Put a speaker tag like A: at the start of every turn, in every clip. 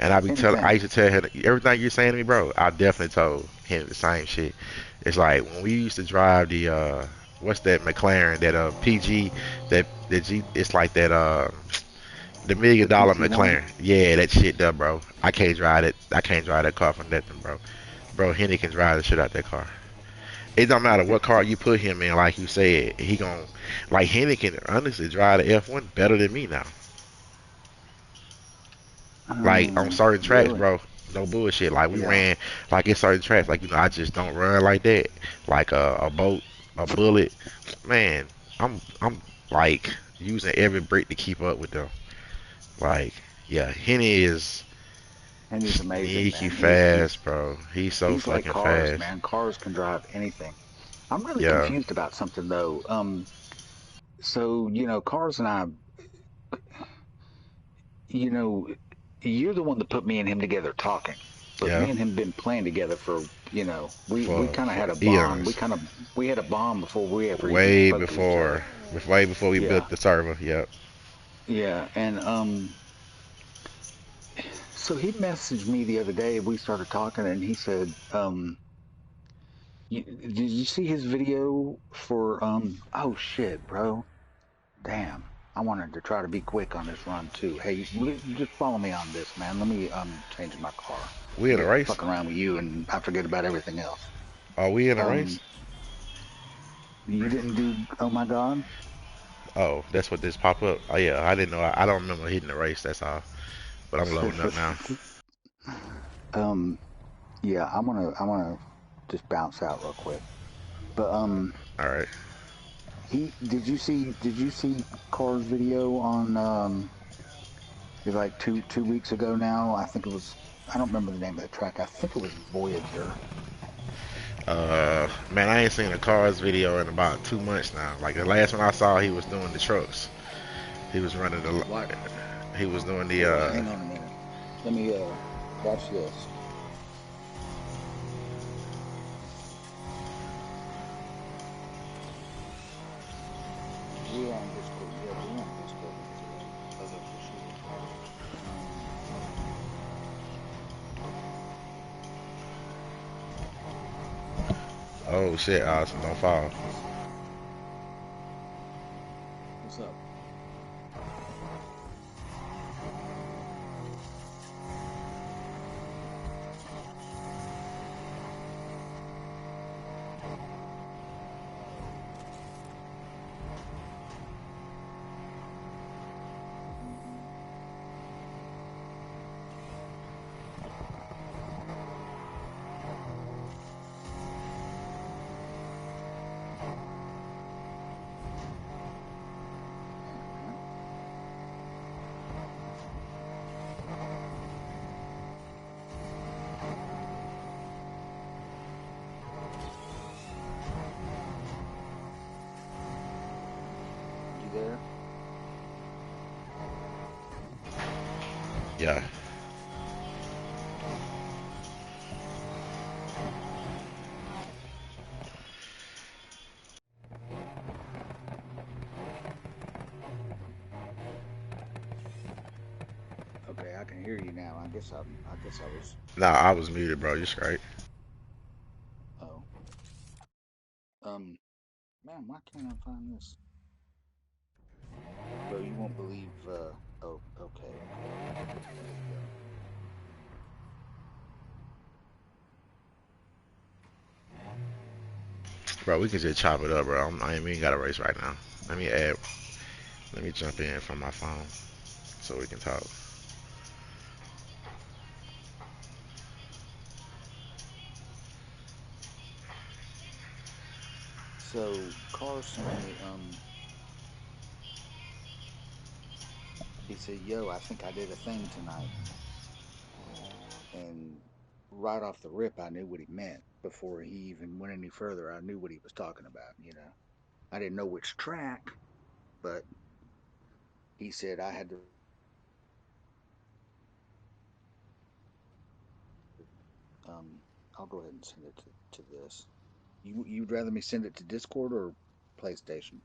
A: And I
B: Anything.
A: used to tell him everything you're saying to me, bro. I definitely told him the same shit. It's like when we used to drive the what's that McLaren, that PG, that G. It's like that the million
B: The
A: dollar
B: PT1.
A: McLaren. Yeah, that shit there, bro. I can't drive it. I can't drive that car for nothing, bro. Bro, Henny can drive the shit out that car. It don't matter what car you put him in, like you said, he gon' like Henny can honestly drive the F1 better than me now. Like on certain tracks,
B: Really?
A: bro. No bullshit. Like we
B: Yeah.
A: ran like in certain tracks, like I just don't run like that. Like a boat, a bullet. Man, I'm like using every brick to keep up with them. Like, yeah, Henny is
B: And he's amazing,
A: sneaky
B: man. He's
A: fast, bro. He's so
B: he's like
A: fucking
B: cars,
A: fast.
B: man. Cars can drive anything. I'm really
A: Yeah,
B: confused about something though. So Cars and I, you know, you're the one that put me and him together talking, but
A: yeah.
B: me and him been playing together for, we
A: For
B: kind of had a bond.
A: eons.
B: We had a bond before we ever even
A: Way
B: spoke to each other.
A: before, way before we
B: Yeah,
A: built the server. Yep.
B: yeah, and so he messaged me the other day. We started talking, and he said, did you see his video for Oh shit, bro. Damn. I wanted to try to be quick on this run too. Hey, just follow me on this, man. Let me change my car.
A: We
B: I
A: in a
B: get to
A: race?
B: fucking around with you and I forget about everything else.
A: Are we in a
B: Um,
A: race?
B: you didn't do Oh my God?
A: Oh, that's what this pop up. Oh yeah, I didn't know. I don't remember hitting the race. That's all. But I'm loading up now.
B: um, yeah, I'm gonna just bounce out real quick. But
A: All right.
B: he did you see Carr's video on like two weeks ago now? I think it was, I don't remember the name of the track. I think it was Voyager.
A: Man, I ain't seen a Cars video in about 2 months now. Like the last one I saw, he was doing the trucks. He was running the.
B: What?
A: He was doing the.
B: Hold on, hang on a minute. Let me watch this. We're on Discord. Yeah, we're on Discord today. Okay, for sure.
A: Oh shit, Austin, don't fall.
B: What's up? Hang on a minute. You there?
A: Yeah.
B: Okay, I can hear you now. I guess I was.
A: Nah, I was muted, bro. You straight.
B: Oh. Um. Man, why can't I find this? Bro, you won't believe. Oh. Okay. Okay. There we go.
A: Bro, we can just chop it up, bro. I ain't even got a race right now. Let me add. Let me jump in from my phone so we can talk.
B: So Carr sent me. He said, "Yo, I think I did a thing tonight," and right off the rip, I knew what he meant before he even went any further. I knew what he was talking about. I didn't know which track, but he said I had to. Um, I'll go ahead and send it to this. You'd rather me send it to Discord or PlayStation?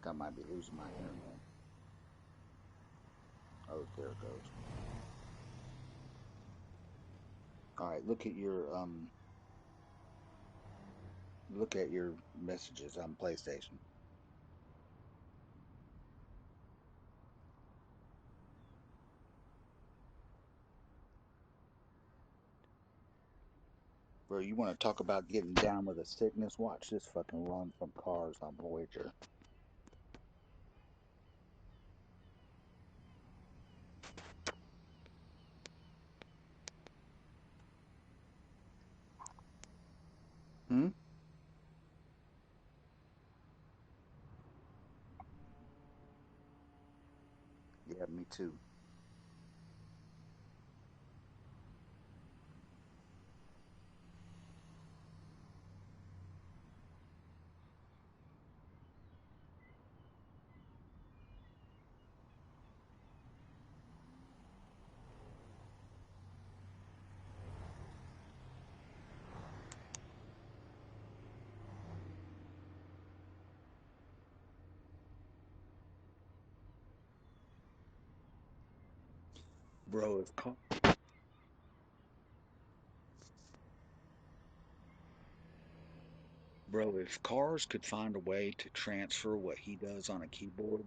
B: think I might be losing my internet. Oh, there it goes. All right, look at your messages on PlayStation. Bro, you want to talk about getting down with a sickness? Watch this fucking run from Cars on Voyager. Hmm? Yeah, me too. Bro, if Cars could find a way to transfer what he does on a keyboard,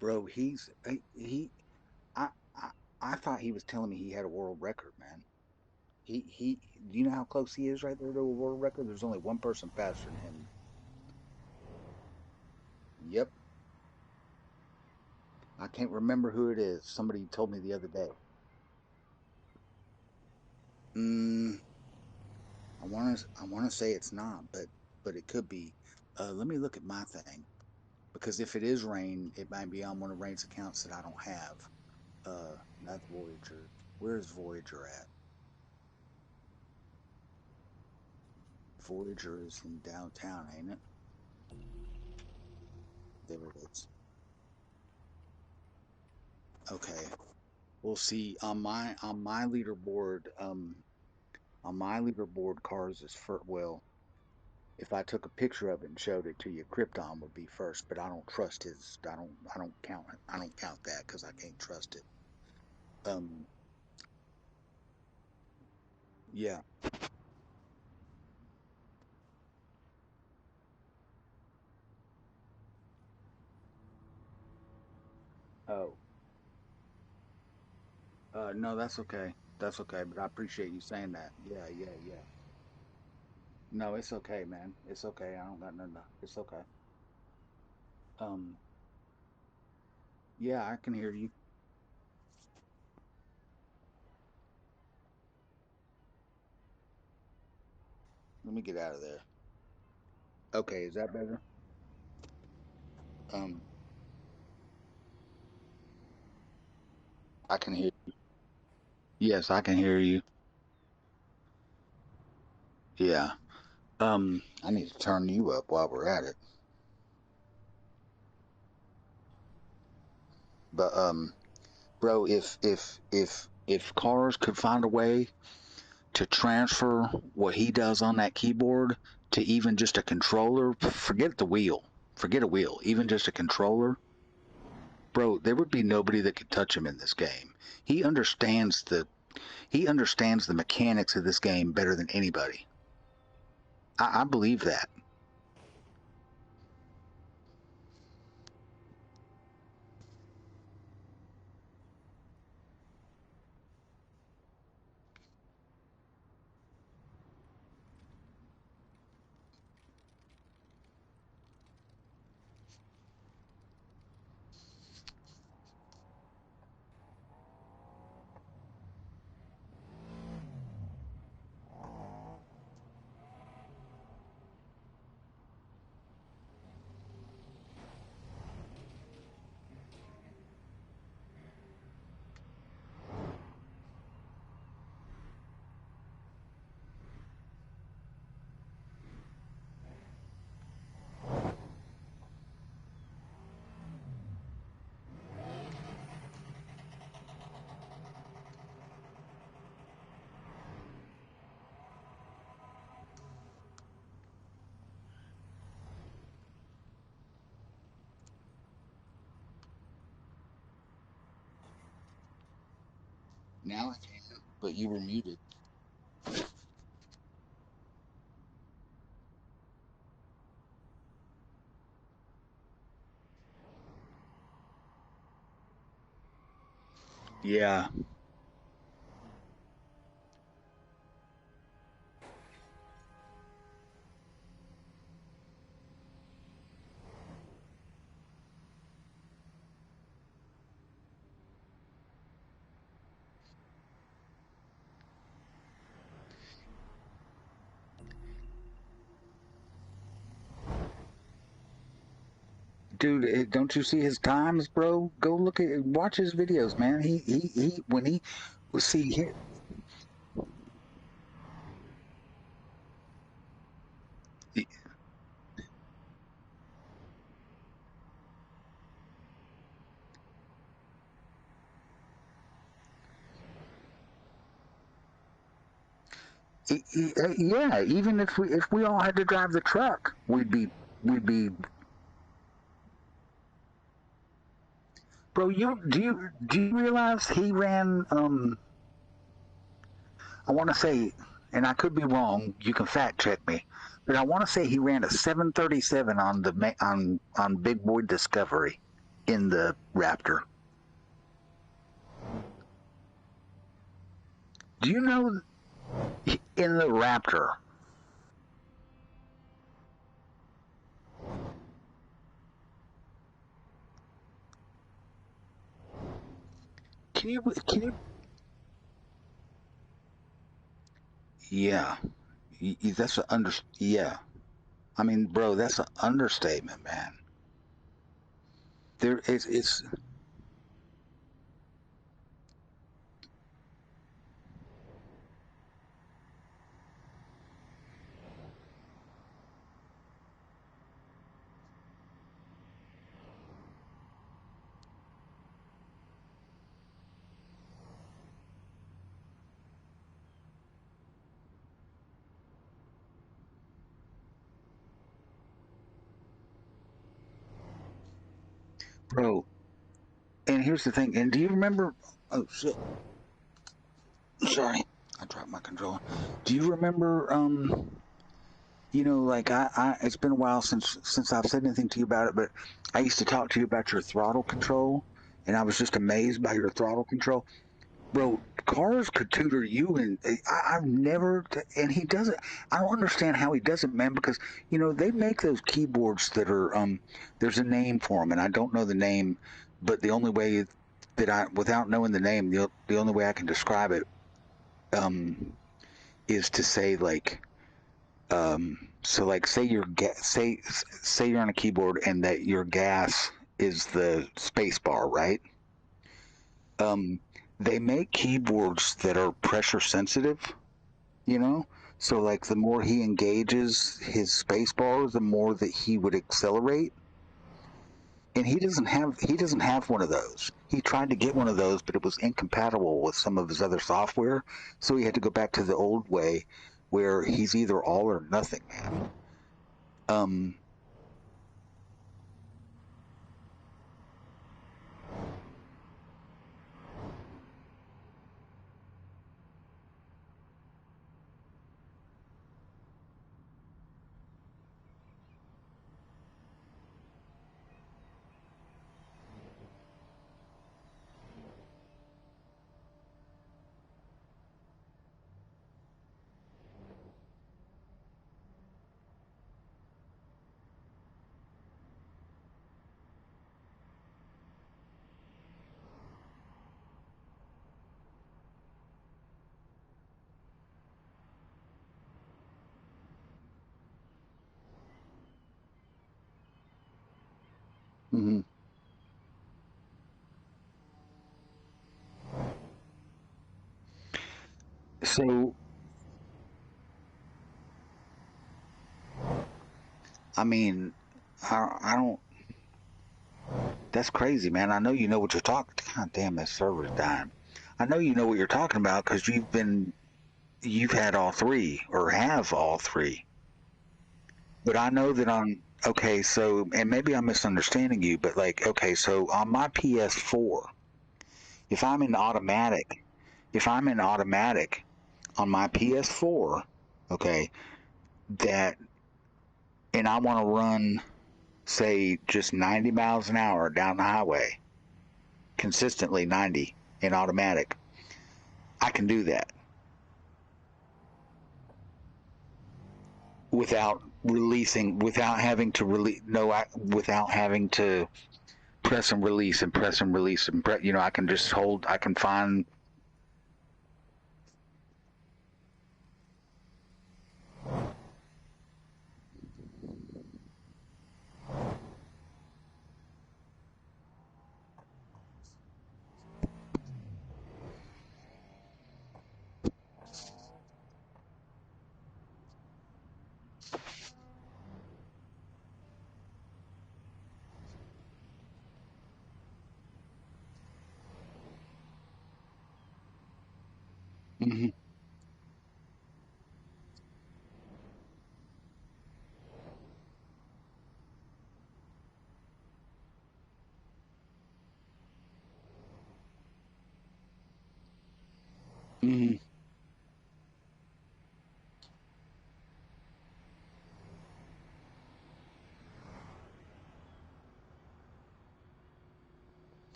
B: bro, I, I, I thought he was telling me he had a world record, man. Do you know how close he is right there to a world record? There's only one person faster than him. Yep. I can't remember who it is. Somebody told me the other day. Mm, I wanna say it's not, but it could be. Let me look at my thing because if it is Rain, it might be on one of Rain's accounts that I don't have. That's Voyager. Where's Voyager at? Voyager is in downtown, ain't it? There it is. Okay. We'll see on my leaderboard, Cars is first. Well, if I took a picture of it and showed it to you, Krypton would be first, but I don't trust his. I don't count it. I don't count that because I can't trust it. Um. Yeah. Oh. No, that's okay. That's okay. But I appreciate you saying that. Yeah. Yeah. Yeah. No, it's okay, man. It's okay. I don't got nothing. It's okay. Um. Yeah, I can hear you. Let me get out of there. Okay. Is that better? Um. I can hear. Yes, I can hear you. Yeah. I need to turn you up while we're at it. But bro, if Cars could find a way to transfer what he does on that keyboard to even just a controller, forget the wheel, forget a wheel, even just a controller, bro, there would be nobody that could touch him in this game. He understands the he understands the mechanics of this game better than anybody. I believe that. Now I can, but you were muted. Yeah. Dude, don't you see his times, bro? Go look at, watch his videos, man. When he, see, he, yeah, even if we all had to drive the truck, we'd be. Bro, do you realize he ran? I want to say, and I could be wrong. You can fact check me, but I want to say he ran a 737 on on Big Boy Discovery in the Raptor. Do you know in the Raptor? Can you? Yeah, that's an under. Yeah, I mean, bro, that's an understatement, man. It's bro. And here's the thing. And do you remember? Oh shit! Sorry, I dropped my controller. Do you remember? Like it's been a while since I've said anything to you about it, but I used to talk to you about your throttle control, and I was just amazed by your throttle control. Bro, cars could tutor you, and I've never, and he doesn't. I don't understand how he does it, man. Because they make those keyboards that are there's a name for them, and I don't know the name, but the only way that without knowing the name, the only way I can describe it is to say like so like say you're on a keyboard and that your gas is the space bar, right? Um, they make keyboards that are pressure sensitive, you know? So like the more he engages his space bar, the more that he would accelerate. And he doesn't have one of those. He tried to get one of those, but it was incompatible with some of his other software. So he had to go back to the old way where he's either all or nothing, man. Um, mhm. So I mean, I don't. That's crazy, man. I know you know what you're talking. God damn, that server's dying. I know you know what you're talking about because you've had all three or have all three. But I know that on okay, so and maybe I'm misunderstanding you, but like okay, so on my PS4, if I'm in automatic, if I'm in automatic on my PS4, okay, that and I want to run, say, just 90 miles an hour down the highway, consistently 90 in automatic, I can do that without releasing, without having to release, no, without having to press and release and press and release and press, I can just hold, I can find. Mhm. Mhm.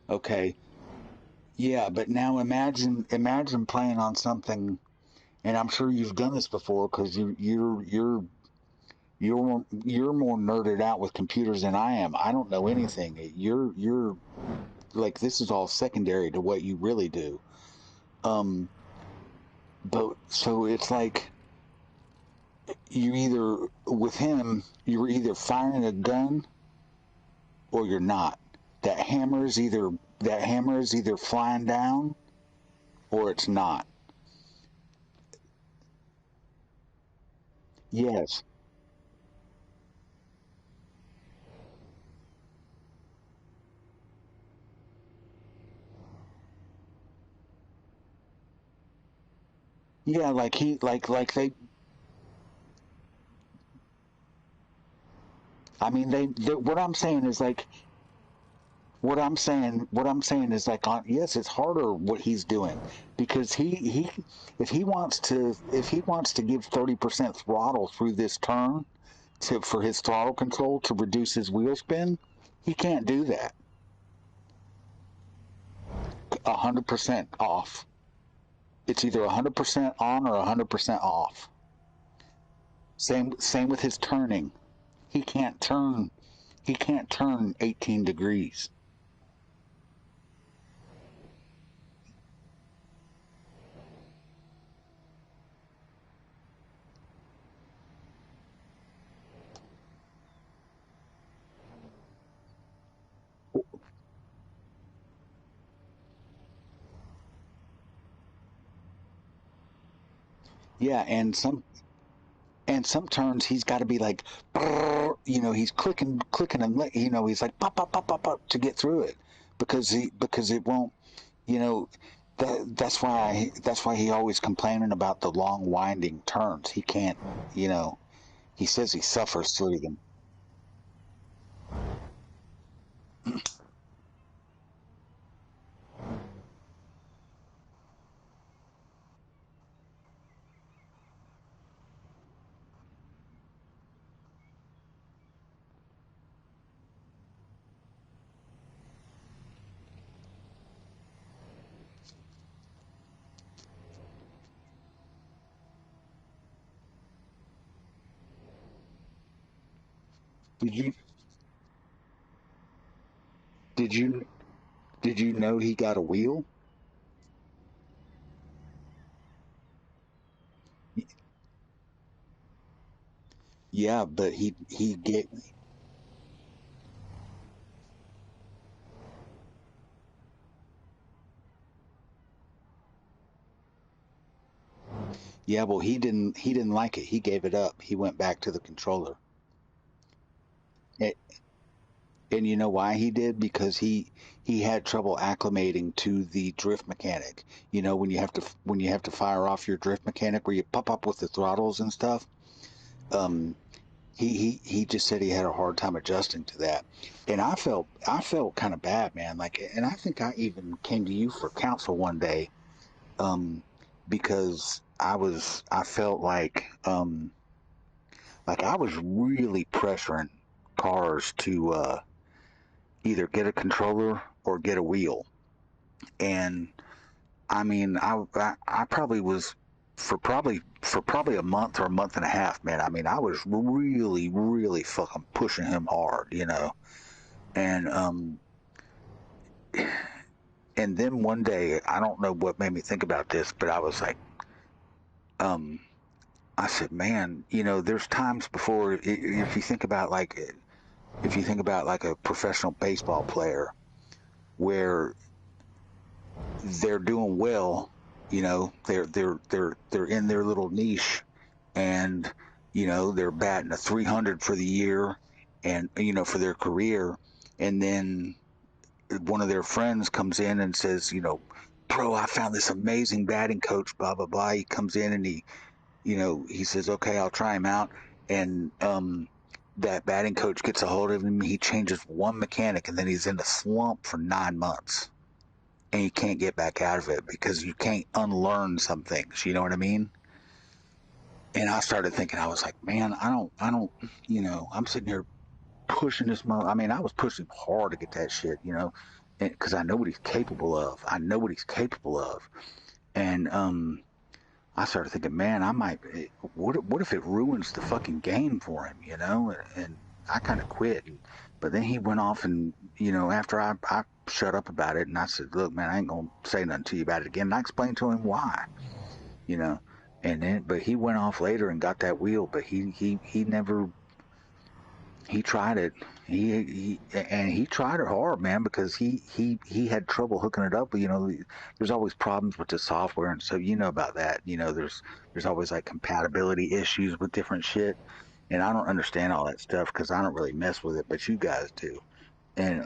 B: Okay. Yeah, but now imagine playing on something, and I'm sure you've done this before because you're more nerded out with computers than I am. I don't know anything. You're like, this is all secondary to what you really do. Um, but so it's like you either with him you're either firing a gun or you're not. That hammer is either flying down or it's not. Yes. Yeah, like he like they I mean they what I'm saying is like what I'm saying is like yes, it's harder what he's doing because he if he wants to give 30% throttle through this turn for his throttle control to reduce his wheel spin, he can't do that. 100% off. It's either 100% on or 100% off. Same with his turning. He can't turn. He can't turn 18 degrees. Yeah, and some turns he's got to be like, he's clicking, and he's like pop, pop, pop, pop, pop to get through it because it won't, you know, that's why he always complaining about the long winding turns. He can't, you know, he says he suffers through them. Did you did you did you know he got a wheel? Yeah, but he get yeah, well he didn't like it. He gave it up. He went back to the controller. And you know why he did? Because he had trouble acclimating to the drift mechanic. When you have to fire off your drift mechanic where you pop up with the throttles and stuff. Um, he just said he had a hard time adjusting to that, and I felt kind of bad, man. Like, and I think I even came to you for counsel one day. um, because I felt like I was really pressuring cars to either get a controller or get a wheel. And I mean, I probably was for probably a month or a month and a half, man. I mean, I was really fucking pushing him hard, you know. And and then one day, I don't know what made me think about this, but I was like, um, I said, man, you know, there's times before if you think about like if you think about like a professional baseball player where they're doing well, you know, they're in their little niche, and you know they're batting a 300 for the year, and you know for their career, and then one of their friends comes in and says, you know, bro, I found this amazing batting coach, blah blah blah. He comes in and you know, he says, okay, I'll try him out, and that batting coach gets a hold of him. He changes one mechanic, and then he's in a slump for 9 months, and you can't get back out of it because you can't unlearn some things. You know what I mean? And I started thinking, I was like, man, I don't, you know, I'm sitting here pushing this mother. I mean, I was pushing hard to get that shit, you know, because I know what he's capable of. I know what he's capable of. And I started thinking, man, I might. What if it ruins the fucking game for him, you know? And I kind of quit. But then he went off, and you know, after I shut up about it, and I said, look, man, I ain't gonna say nothing to you about it again. And I explained to him why, you know. And then, but he went off later and got that wheel, but he never he tried it. He tried it hard, man, because he had trouble hooking it up. You know, there's always problems with the software, and so you know about that. You know, there's always like compatibility issues with different shit, and I don't understand all that stuff because I don't really mess with it, but you guys do. And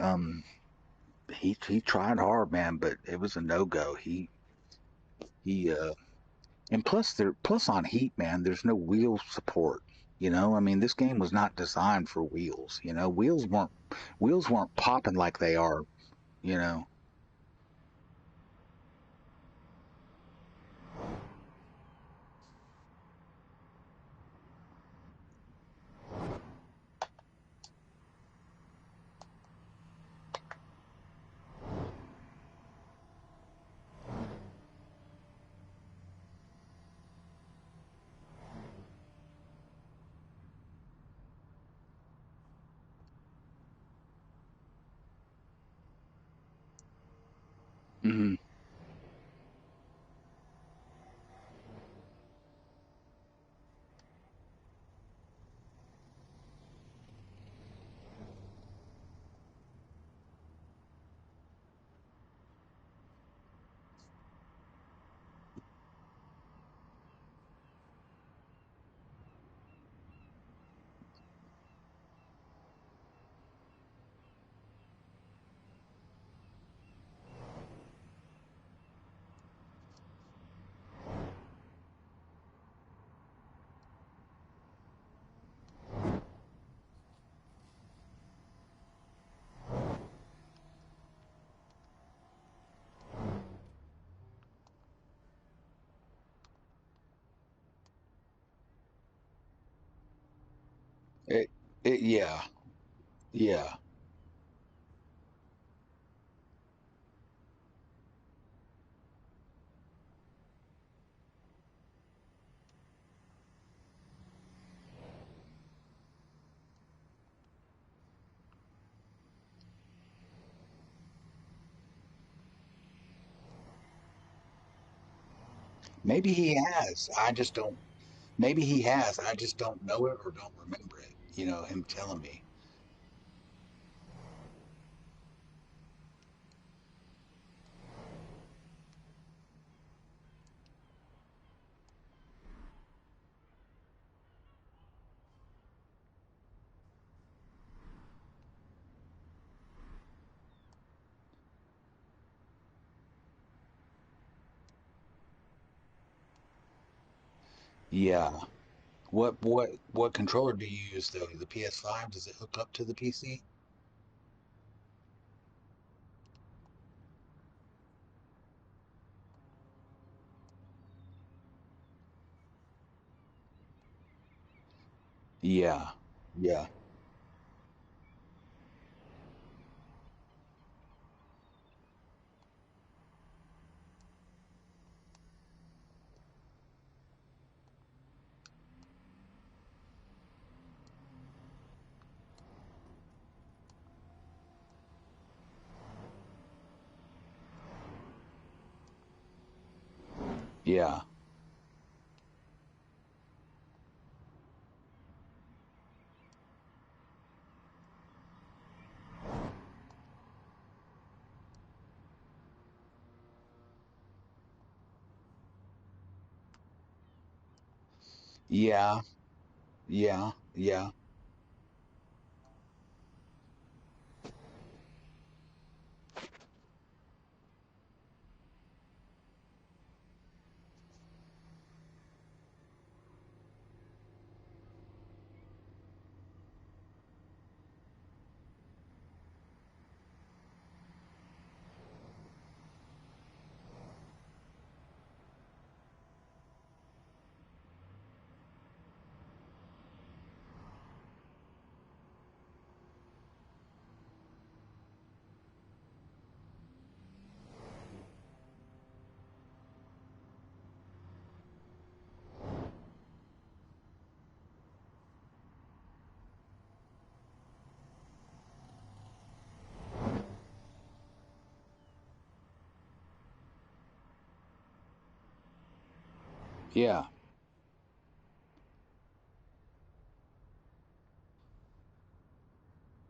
B: he tried hard, man, but it was a no go. He And plus on Heat, man, there's no wheel support. You know, I mean, this game was not designed for wheels. You know, wheels weren't popping like they are. You know, hmm it, yeah, yeah. Maybe he has. I just don't. Maybe he has. I just don't know it or don't remember it. You know, him telling me. Yeah. What controller do you use though? The PS5? Does it hook up to the PC? Yeah. Yeah. Yeah. Yeah. Yeah. Yeah.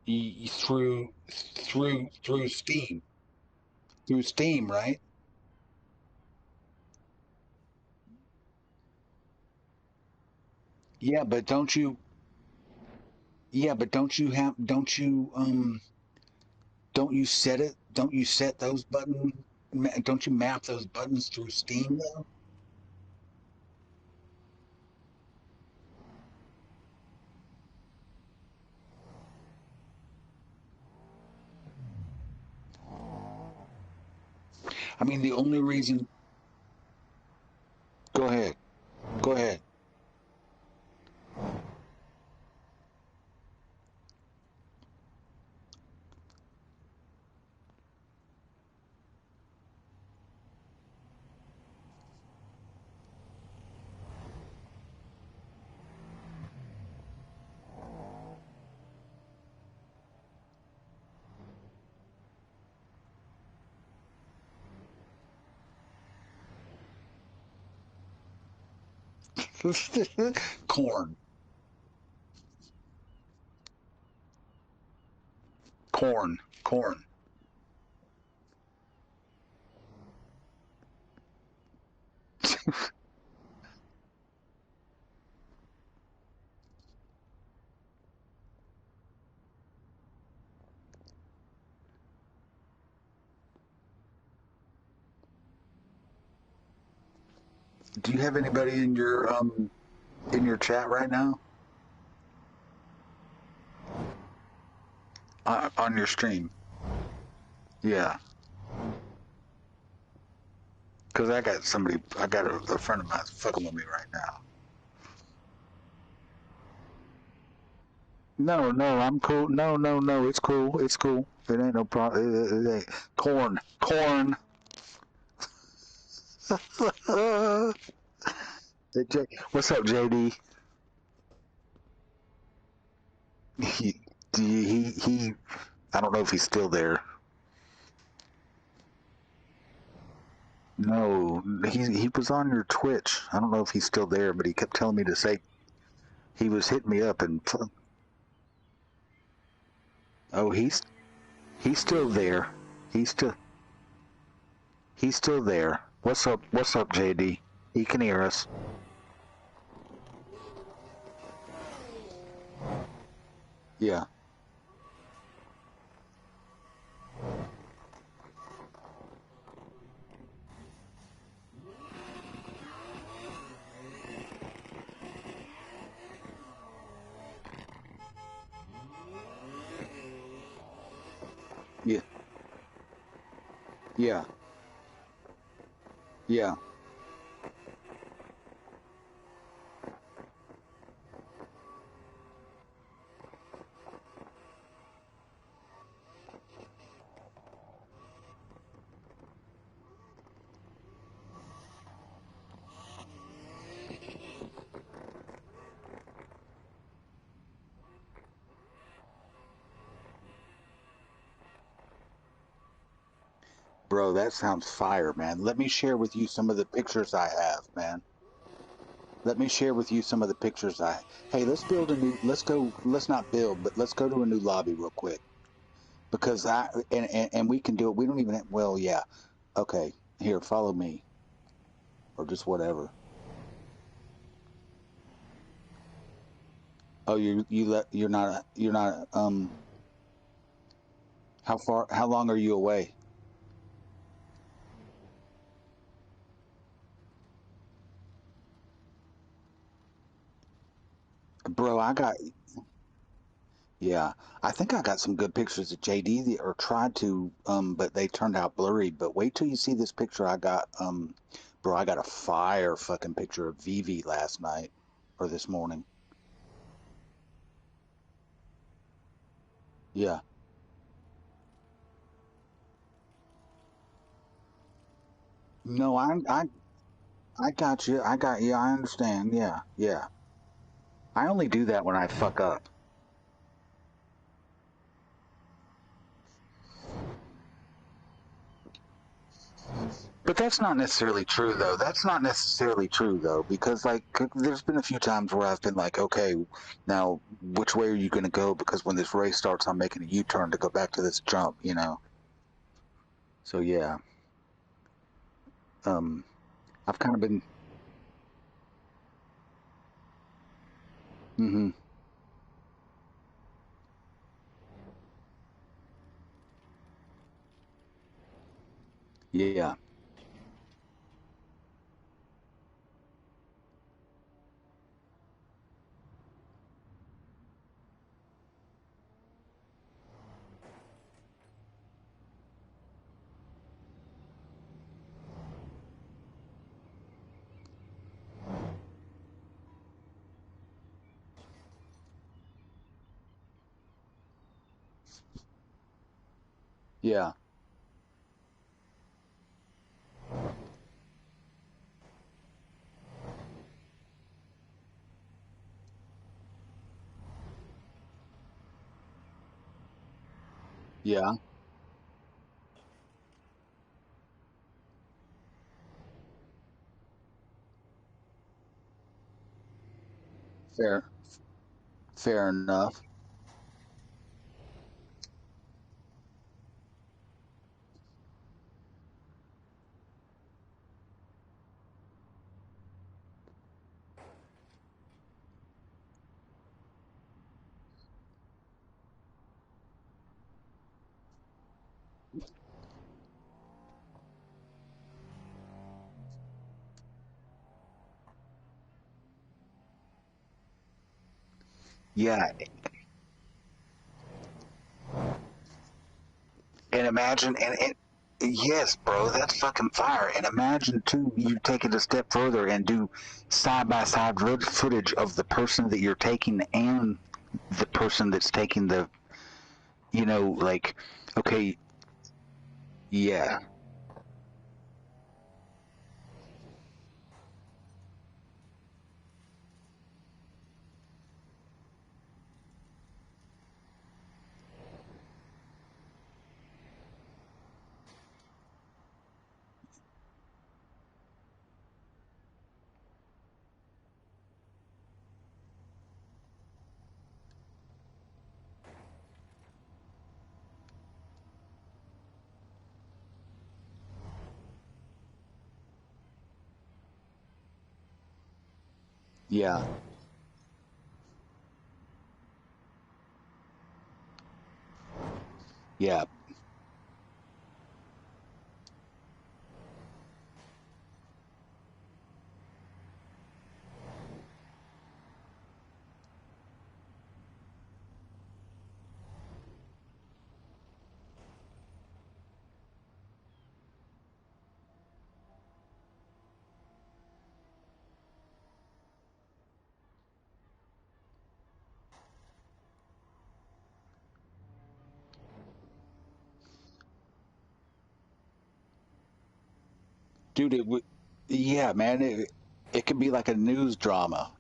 B: Yeah. Through Steam. Through Steam, right? Yeah, but don't you have don't you set it? Don't you set those don't you map those buttons through Steam though? I mean, the only reason go ahead. Go ahead. Corn. Corn. Corn. Do you have anybody in your chat right now? On your stream? Yeah. Because I got a friend of mine fucking with me right now. No, no, I'm cool. No, no, no, it's cool. It's cool. It ain't no problem. It ain't. Corn. Corn. Hey, what's up, JD? He, he, I don't know if he's still there. No, he was on your Twitch. I don't know if he's still there, but he kept telling me to say he was hitting me up and oh, he's still there. He's still he's still there. What's up? What's up, JD? He can hear us. Yeah, yeah, yeah, yeah. Bro, that sounds fire, man. Let me share with you some of the pictures I have, man. Let me share with you some of the pictures Hey, let's build a new. Let's go. Let's not build, but let's go to a new lobby real quick because and we can do it. We don't even. Well, yeah. Okay. Here, follow me or just whatever. Oh, you're not. How far? How long are you away, bro? Yeah, I think I got some good pictures of JD or tried to, but they turned out blurry. But wait till you see this picture I got, bro. I got a fire fucking picture of Vivi last night or this morning. Yeah. No, I got you. I got you. I understand. Yeah, yeah. I only do that when I fuck up. But that's not necessarily true, though. That's not necessarily true, though, because there's been a few times where I've been like, okay, now which way are you going to go? Because when this race starts, I'm making a U-turn to go back to this jump, you know. So yeah, um, I've kind of been, hmm yeah, yeah, yeah, fair, fair enough. Yeah, and imagine, yes, bro, that's fucking fire. And imagine too, you take it a step further and do side by side footage of the person that you're taking and the person that's taking the, like, okay, yeah, yeah, yeah. Dude, yeah, man, it could be like a news drama.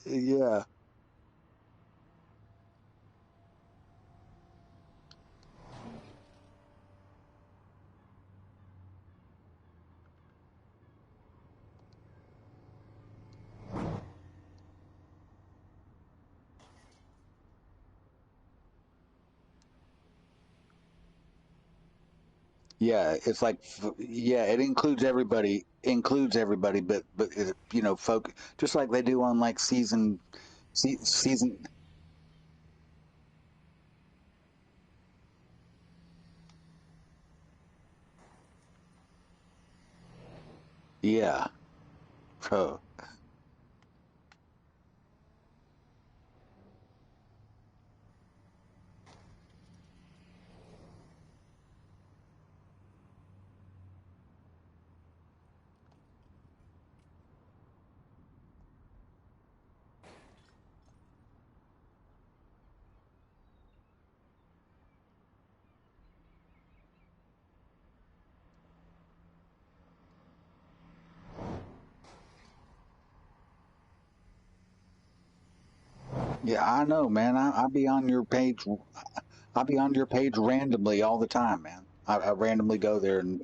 B: Yeah, Yeah, it's like yeah, it includes everybody, but it, you know, folk just like they do on like season. Yeah. Oh, yeah, I know, man. I be on your page. I'll be on your page randomly all the time, man. I randomly go there and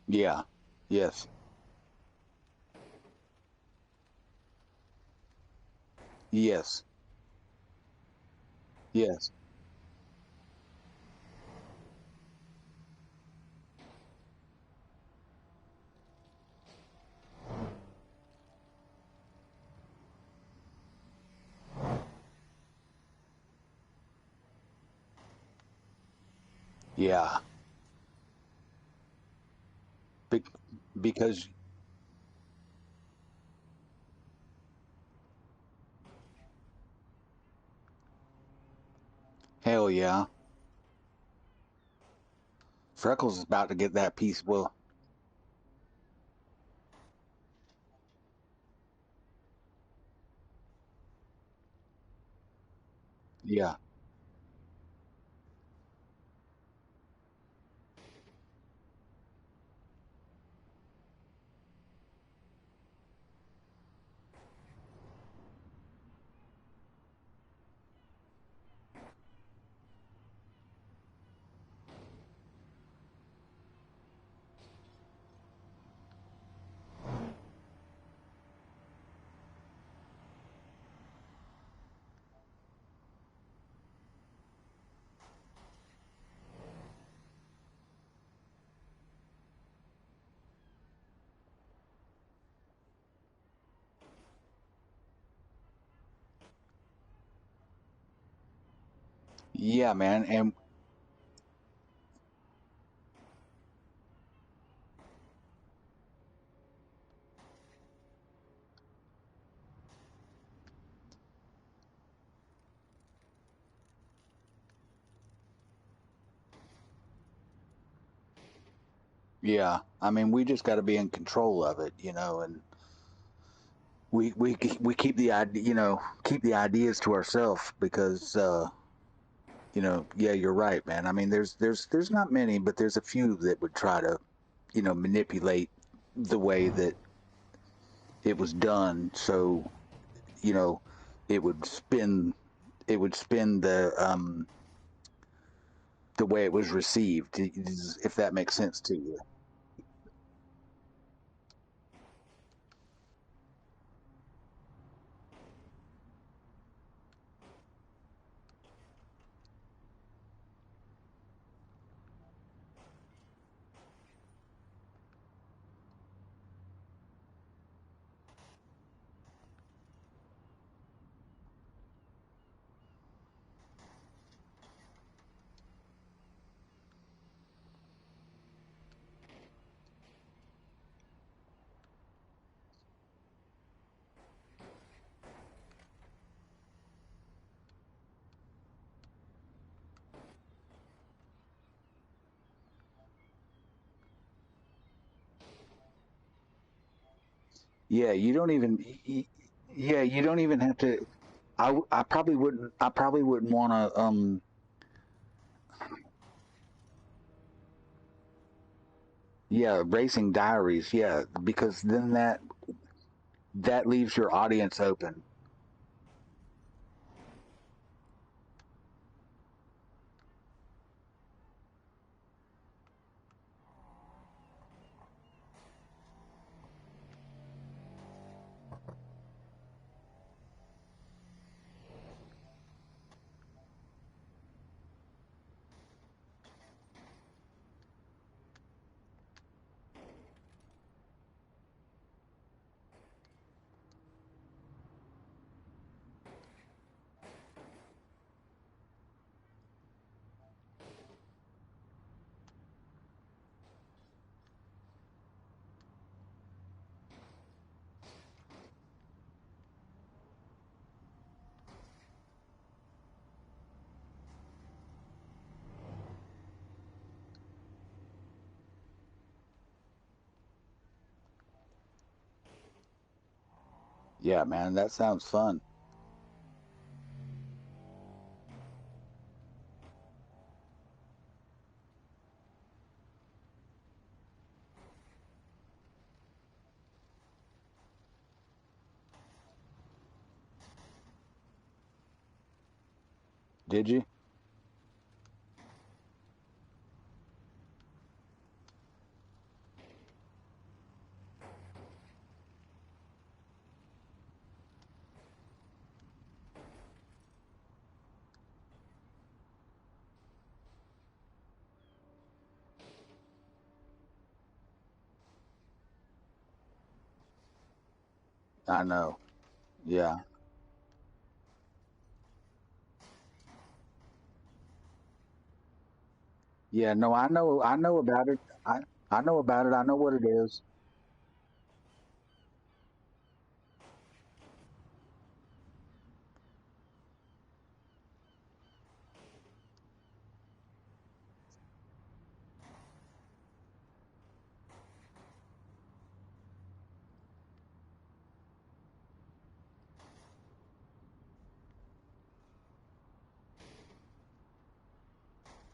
B: yeah, yes, yes, yes, yeah. Be, because hell yeah, Freckles is about to get that piece. Well, yeah, yeah, man, and yeah, I mean, we just got to be in control of it, you know, and we keep the idea, you know, keep the ideas to ourselves because you know, yeah, you're right, man. I mean, there's not many, but there's a few that would try to, you know, manipulate the way that it was done, so you know, it would spin, it would spin the way it was received, if that makes sense to you. Yeah, you don't even. Yeah, you don't even have to. I probably wouldn't. I probably wouldn't want to. Yeah, racing diaries. Yeah, because then that leaves your audience open. Yeah, man, that sounds fun. Did you? I know. Yeah. Yeah, no, I know about it. I know about it. I know what it is.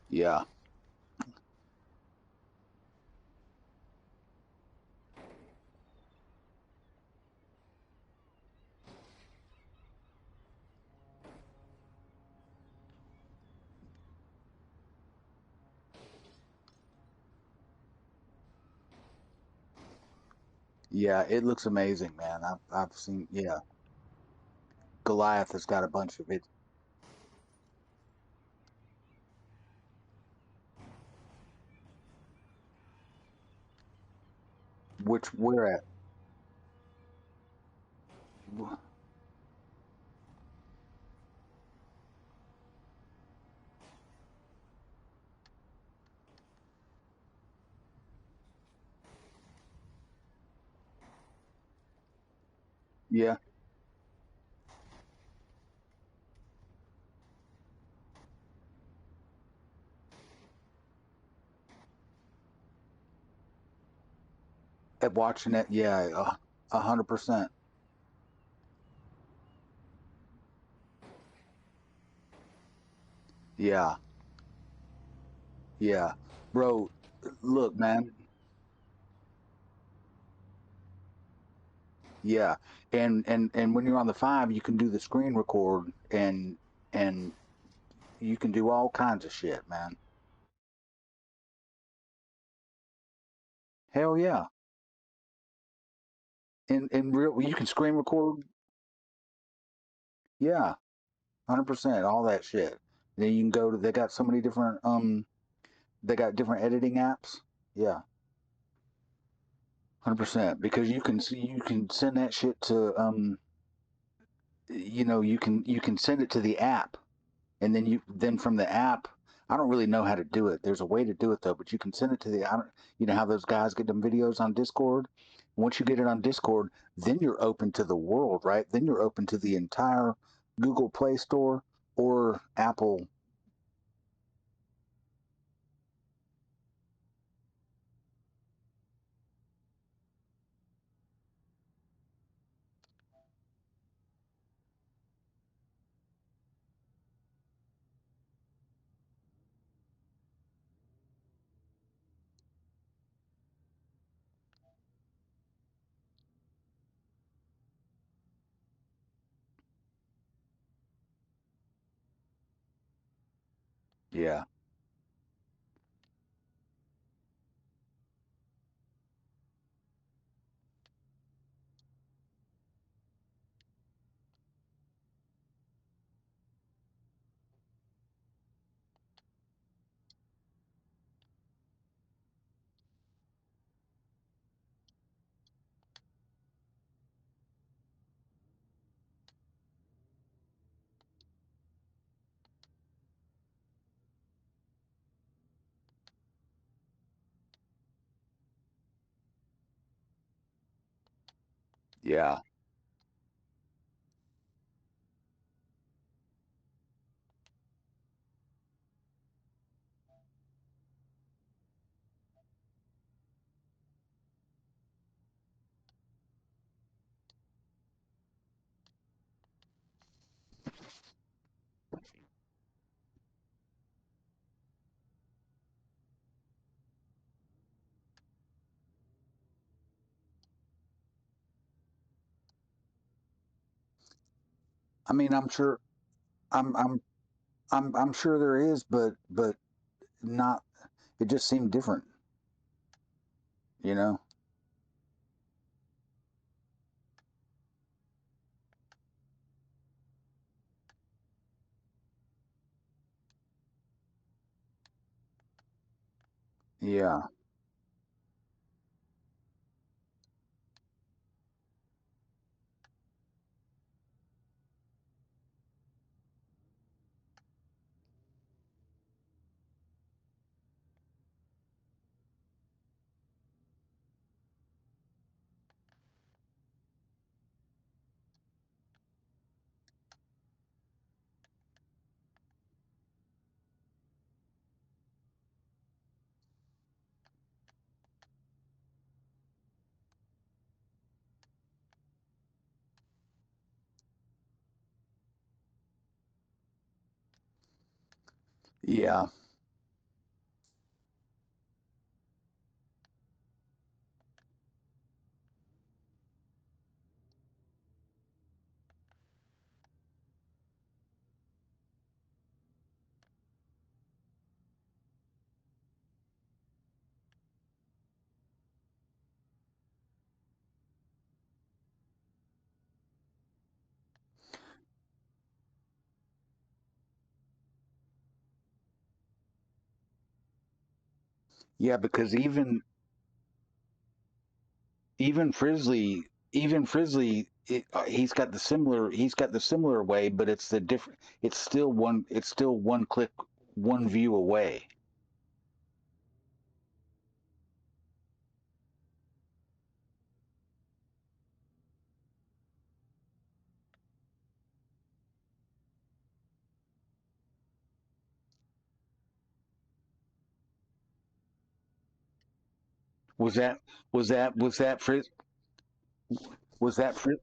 B: Yeah. Yeah, it looks amazing, man. I've seen, yeah. Goliath has got a bunch of it. Which we're at. Yeah, at watching it. Yeah, 100%. Yeah, yeah, bro. Look, man. Yeah, and when you're on the five, you can do the screen record and you can do all kinds of shit, man. Hell yeah. In real, you can screen record. Yeah, 100%. All that shit. Then you can go to. They got so many different. They got different editing apps. Yeah, 100%. Because you can see, you can send that shit to you can send it to the app, and then from the app, I don't really know how to do it. There's a way to do it though, but you can send it to the. I don't, you know how those guys get them videos on Discord. Once you get it on Discord, then you're open to the world, right? Then you're open to the entire Google Play Store or Apple. Yeah. Yeah. I mean, I'm sure I'm I'm I'm sure there is, but not it just seemed different, you know? Yeah. Yeah. Yeah, because even Frizzly, he's got the similar way, but it's the different. It's still one click, one view away. Was that was that Frizz was that Frizz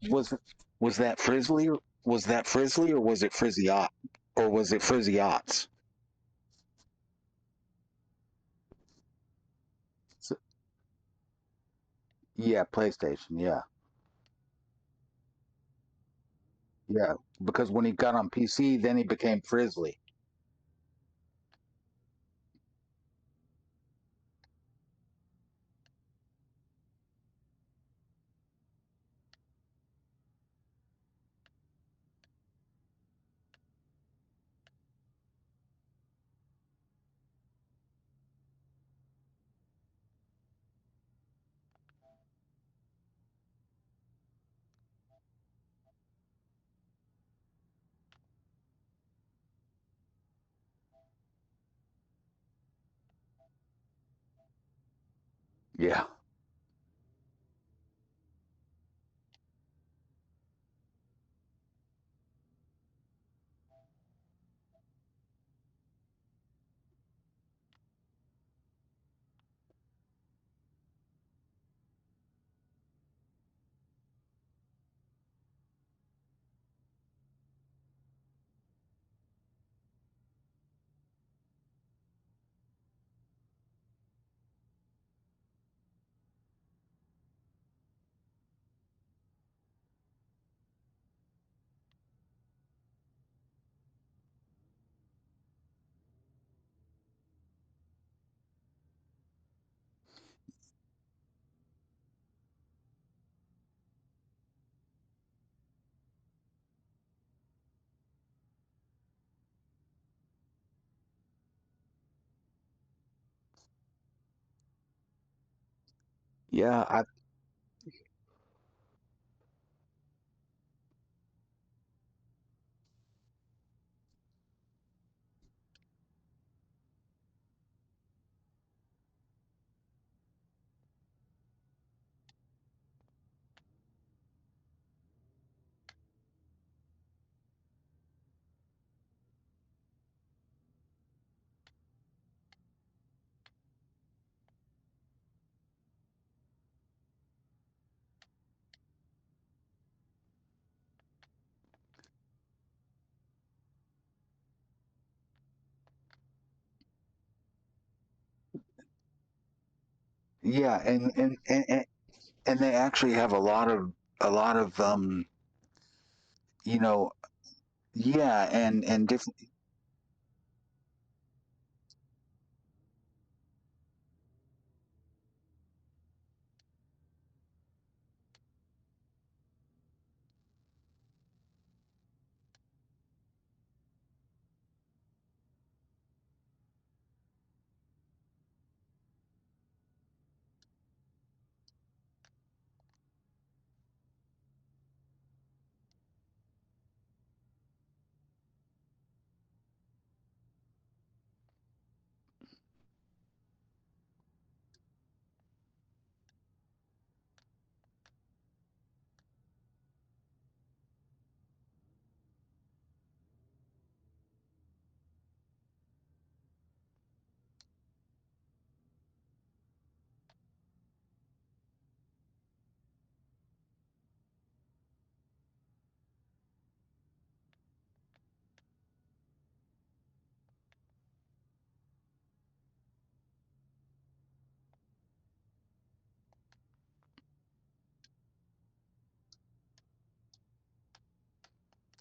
B: was that Frizzly or was that Frizzly or was it Frizziot or was it Frizziots? So, yeah, PlayStation. Yeah, yeah. Because when he got on PC, then he became Frizzly. Yeah, Yeah, yeah, and they actually have a lot of you know, yeah, and different.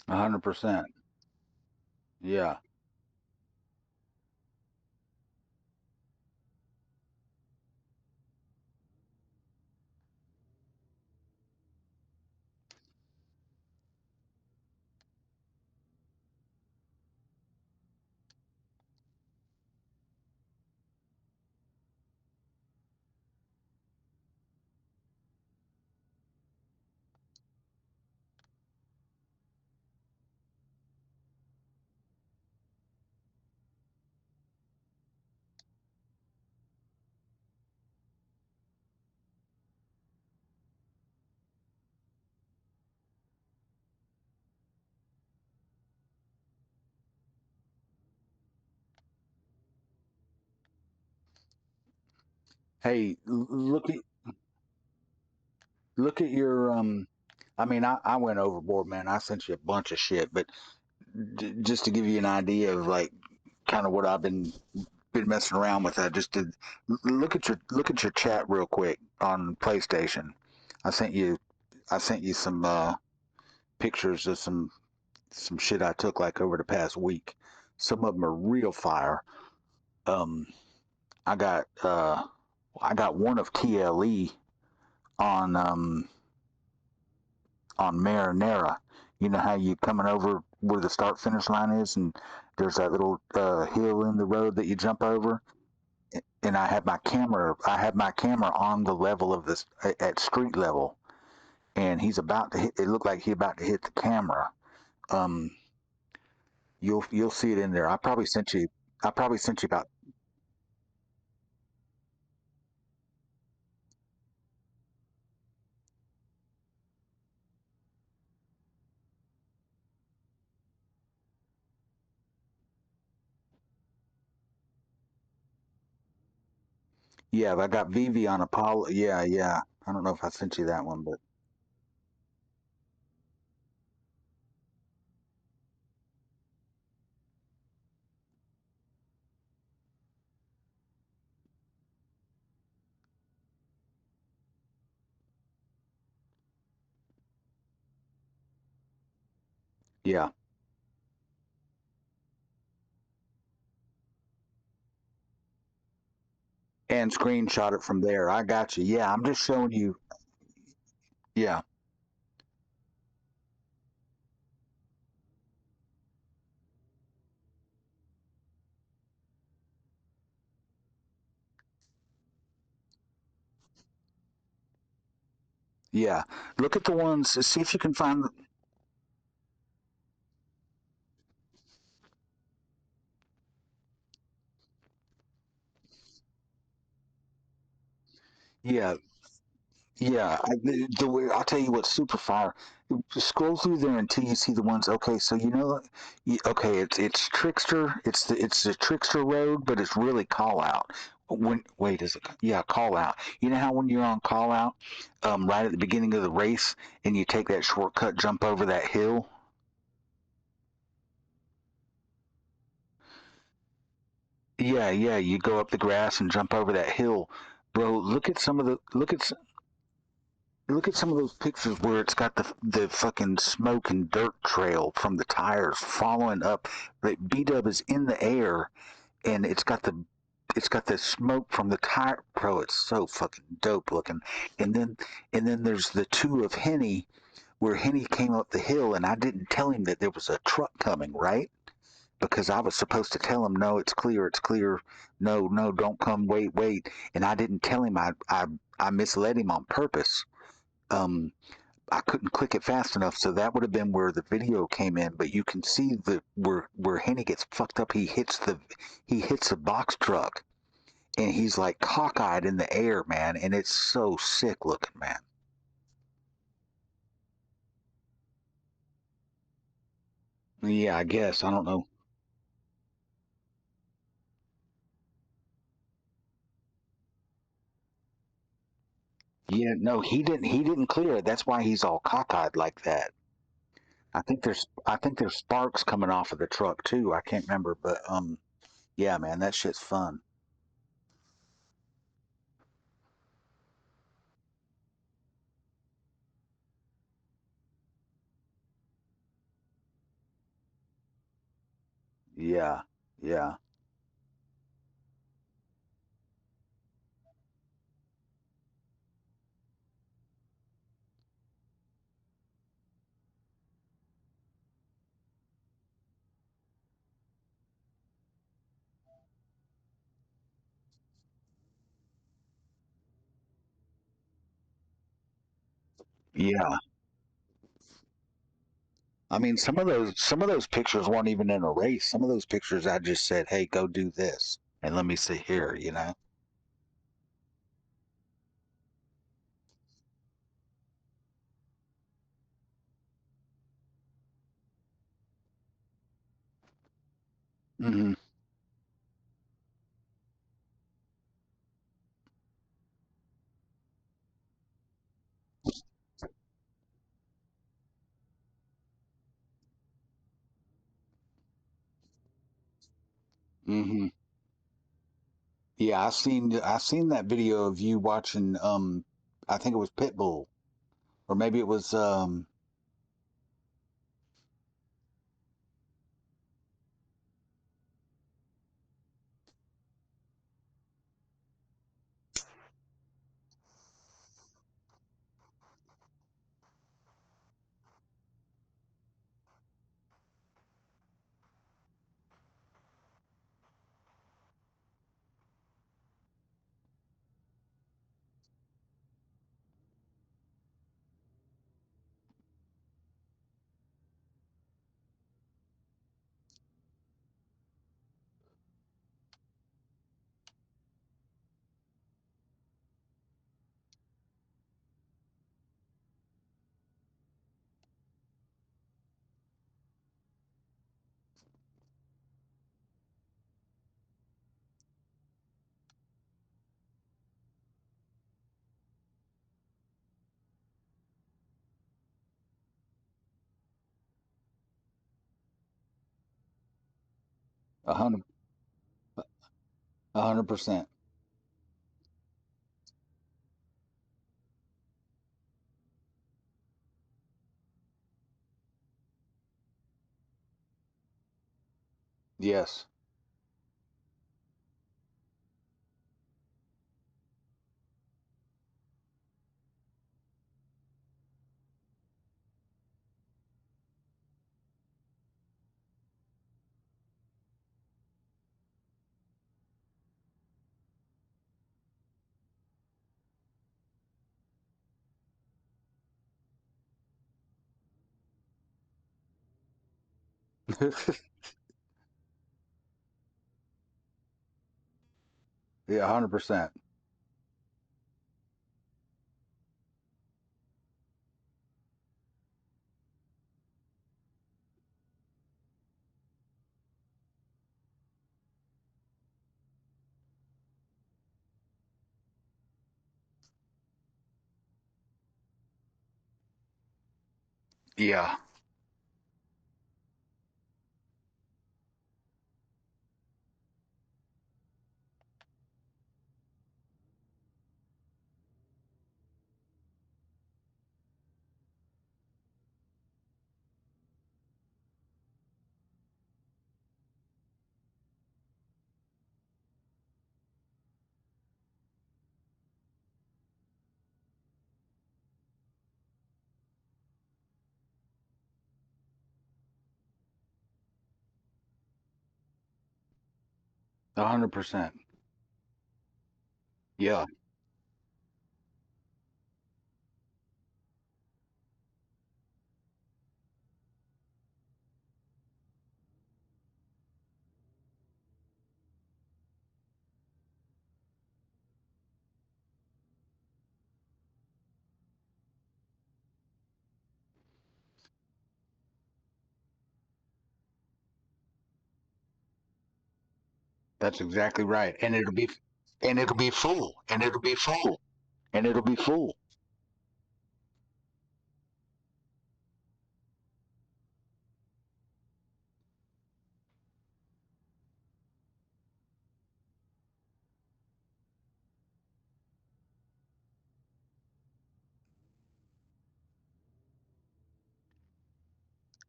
B: 100%. Yeah. Hey, look at your I mean, I went overboard, man. I sent you a bunch of shit, but just to give you an idea of like kind of what I've been messing around with, I just did look at your chat real quick on PlayStation. I sent you I sent you some pictures of some shit I took like over the past week. Some of them are real fire. Um, I got uh, I got one of TLE on on Marinara. You know how you coming over where the start finish line is, and there's that little hill in the road that you jump over. And I had my camera on the level of this at street level, and he's about to hit. It looked like he about to hit the camera. Um, you'll see it in there. I probably sent you about. Yeah, I got Vivi on Apollo. Yeah, yeah. I don't know if I sent you that one, but yeah. And screenshot it from there. I got you. Yeah, I'm just showing you. Yeah, Yeah, look at the ones. See if you can find. Yeah, yeah. I'll tell you what's super fire. Scroll through there until you see the ones. Okay, so okay, it's Trickster. It's the Trickster Road, but it's really Call Out. Wait, is it? Yeah, Call Out. You know how when you're on Call Out, right at the beginning of the race, and you take that shortcut, jump over that hill. Yeah, yeah. You go up the grass and jump over that hill, bro. Look at some of those pictures where it's got the fucking smoke and dirt trail from the tires following up. Like B Dub is in the air, and it's got the smoke from the tire. Bro, it's so fucking dope looking. And then and then there's the two of Henny, where Henny came up the hill, and I didn't tell him that there was a truck coming, right? Because I was supposed to tell him, no, it's clear. No, no, don't come. Wait, wait. And I didn't tell him. I misled him on purpose. Um, I couldn't click it fast enough, so that would have been where the video came in. But you can see the where Henny gets fucked up. He hits the box truck, and he's like cockeyed in the air, man, and it's so sick looking, man. Yeah, I guess I don't know. Yeah, no, he didn't. He didn't clear it. That's why he's all cockeyed like that. I think there's sparks coming off of the truck too. I can't remember, but yeah, man, that shit's fun. Yeah, yeah, yeah. I mean, some of those pictures weren't even in a race. Some of those pictures I just said, "Hey, go do this," and let me sit here. Hmm. Hmm. Yeah, I seen that video of you watching. I think it was Pitbull, or maybe it was. 100, 100%. Yes. Yeah, 100%. Yeah, 100%. Yeah. That's exactly right. And it'll be full. And it'll be full. And it'll be full.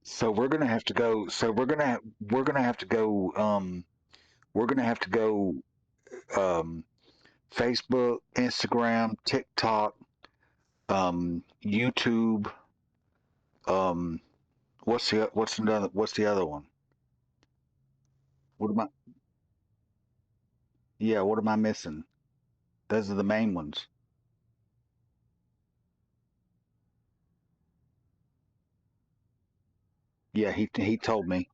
B: So we're gonna have to go. So we're gonna have to go. We're gonna have to go. Um, Facebook, Instagram, TikTok, YouTube. Um, what's the other one? What am I? Yeah, what am I missing? Those are the main ones. Yeah, he told me.